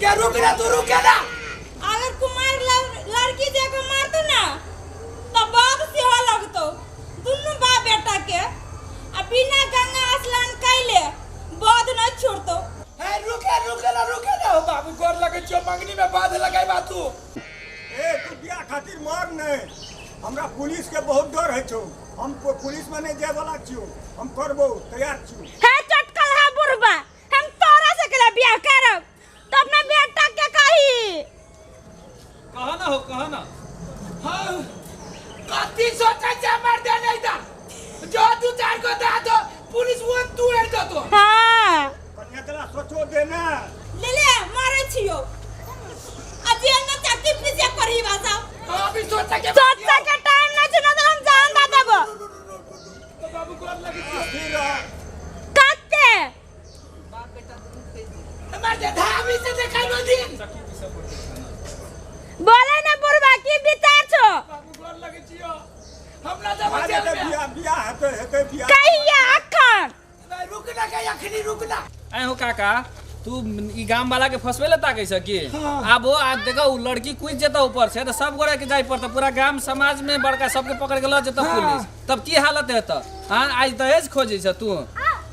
क्या रुक ना तू रुक ना। अगर कुमार लड़की देखो मार दो ना तो बहुत सिहा लगतो दोनों बाप बेटा के बिना गंगा स्नान कैले बोध न छोड़तो। है रुके ना बाबू गोर लगे छो मंगनी में बाध लगाई बा तू। ए तू बिया खातिर मार नहीं हमरा पुलिस के बहुत डर है छो हम पुलिस में नहीं जाए वाला छियो हम करबो तैयार छियो। है चटकल है बुरबा हम तोरा से के बियाह करब तो अपना बेटा के कही कहा ना हां कति सोचा जा मार दे नहीं था जो तू चार को दे दो पुलिस वो तू है तो हां कन्या तला सोचो देना ले मारे छियो अजे न चाटी पीछे करही बासा अभी सोचा के टाइम न छ न तो हम जान दा देबो तो बाबू गोर लगे फिर काटे बाप बेटा हमार दे धामी से देखाई नो दिन बोले ना बुरबा की विचार छो बाबू गोर लगे छियो हमरा जब अरे बिया हेते बिया कहिया अखन नहीं रुकना के अखनी रुकना। ऐ हो काका तू ई गांव वाला के फसवे लेता कैसे की अब वो आज देखो लड़की कूद जेता ऊपर से तो सब गोरे के जाई पड़ता पूरा गांव समाज में बड़का सबके पकड़ के ल जेता पुलिस तब की हालत है त हां आज दहेज खोजे छ तू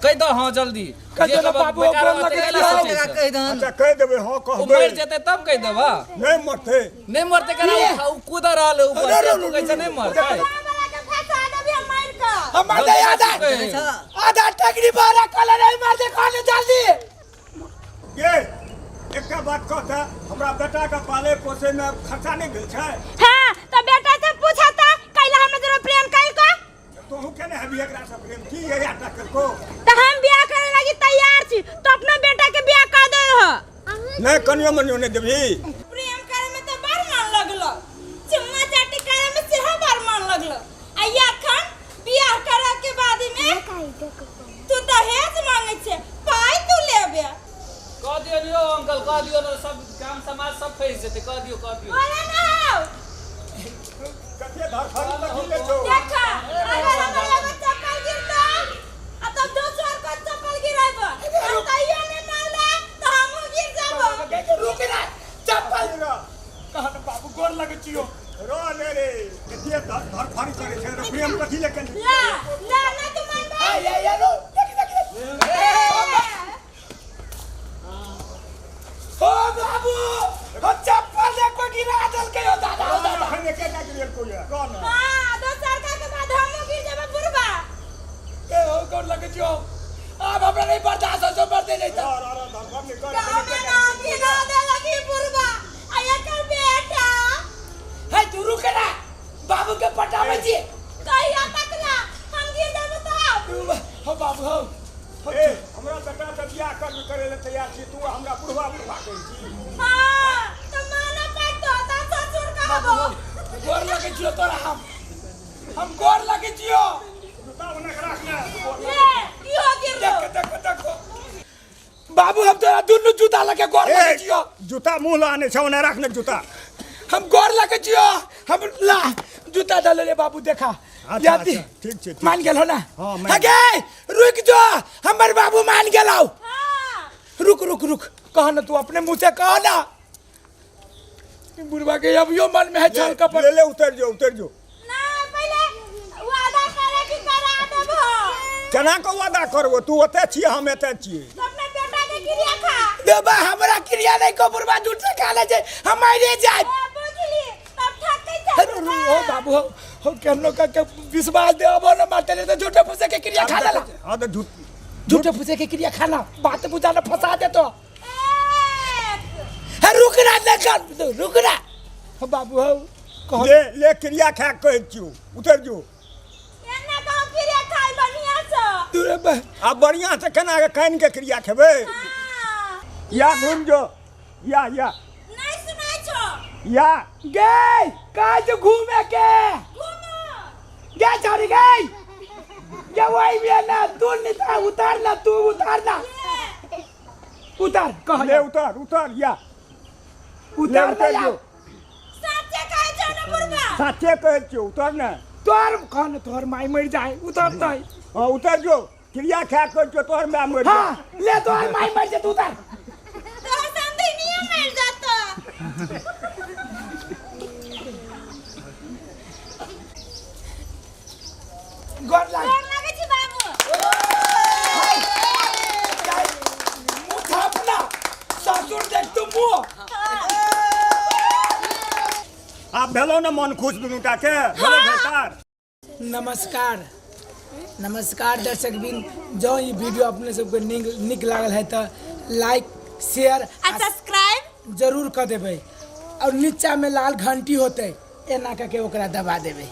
कह दो हां जल्दी कह दो बाबू गोर लगे अच्छा कह देबे हां कहबे मर जेते तब कह देबा नहीं मरते करा कूद रहल ऊपर से तू कैसे नहीं मरता हमार दे आधा टकरी बारा कलर नहीं मार दे खाने जल्दी। ये एक बात कहता हमरा बेटा का पाले पोसे में खर्चा नहीं भेल छै। हां तो बेटा से पूछा था कैला हमरा जरा प्रेम कैल को तोहू केने हबी एकरा से प्रेम की ये यात्रा कर को तो हम बियाह करे लगी तैयार छी तो अपना बेटा के बियाह कर दे हो नहीं कनियो मनियो नहीं देबी प्रेम करे में तो बार मन लगलो चुम्मा चाटी करे में सेहो बार मन लगलो आइया खन बियाह करे के बाद में तू दहेज मांगे छे पाई तू लेबे कह दियो अंकल कह दियो ना सब गांव समाज सब फैस जेते कह दियो बोले ना कते धर खरी लगी ले छो देखा अगर हमरा एगो चप्पल गिरता आ तब दोसर को चप्पल गिराइबो आ कहियो ने मारला तो हमहु गिर जाबो रुक ना चप्पल कहा तो बाबू गोर लगे छियो रो ले रे कते धर खरी करे छै प्रेम कथि लेके ला ना तू मानबे ये रो ओ बाबू ओ चप्पल देखो गिरा दल के दादा खने के का गिरल को या कौन हां दोसर का के बाद हमहु गिर जाबो बुरबा ए हो गोर लगे छियो अब हमरा नहीं बर्दाश्त हो जो मरते नहीं था धर निकल गावे ना गिरा दे लगी बुरबा आया कर बेटा है तू रुक ना बाबू के पटावे छी कहिया तक ना हम गिर जाबो तो हो बाबू हो ए हमरा बेटा से बियाह करे ले तैयार छी तू हमरा बुढ़वा कहै छी हां तो माना पड़तो ता ससुर कहबो गोर लगे छियो तोरा हम गोर लगे छियो जूता बना के रखना ले इहो गिर देखो बाबू हम तोरा दुनु जूता लगे गोर लगे छियो जूता मुंह लाने छौ ना रखने जूता हम गोर लगे छियो हम ला जूता डाल ले बाबू देखा अच्छा ठीक छै मान गेल हो ना हां आगे रुक जो हमर बाबू मान गेलौ हां रुक कह ना तू अपने मुंह से कह ना बुढ़वा के अब यो मन में है छल कपट ले उतर जो ना पहले वादा करे कि करा देबो केना को वादा करबो तू ओते छी हम एते छी अपने बेटा के क्रिया खा देबा हमरा क्रिया नहीं को बुढ़वा झूठ से खा ले छै हम मारे जाय बुझली तब ठकै छै ओ बाबू हो केनो का के विश्वास दे अब ना मारते ले तो झूठे फुसे के क्रिया खा ले हां तो झूठे फुसे के क्रिया खाना बात बुझा ना फंसा दे तो है रुक ना हो बाबू हो ले क्रिया खा कहै छी उतर जो एना तो क्रिया खाइ बढ़िया से दूरे बे अब बढ़िया से केना के कान के क्रिया खेबे हां या घूम जो या नहीं सुनाइ छो या गई काज घूमे के घूमो क्या छोड़ी गई क्या वही भी ना तू नहीं उतारना उतार कह ले उतर या उतार उतर जो सच्चे कहै छौ ना बुरबा सच्चे कहै छी उतर ना तोर कौन तोर माई मर जाए उतरतै हां उतर जो क्रिया खा कर जो तोर माई मर हां ले तोर माई मर जे तू उतार तो संधि नहीं गोर लाग गोर लागै छी बाबू मुठापना ससुर देख तू मुंह आप भेलो ना मन खुश दुनूटा के भेलो भेटार। नमस्कार दर्शक बिन जो ये वीडियो अपने सबके निक लागल है तो लाइक शेयर आ सब्सक्राइब जरूर कर देबै और नीचा में लाल घंटी होते एना के ओकरा दबा देबै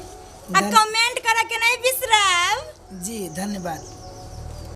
आ कमेंट करे के नहीं बिसराब। जी धन्यवाद।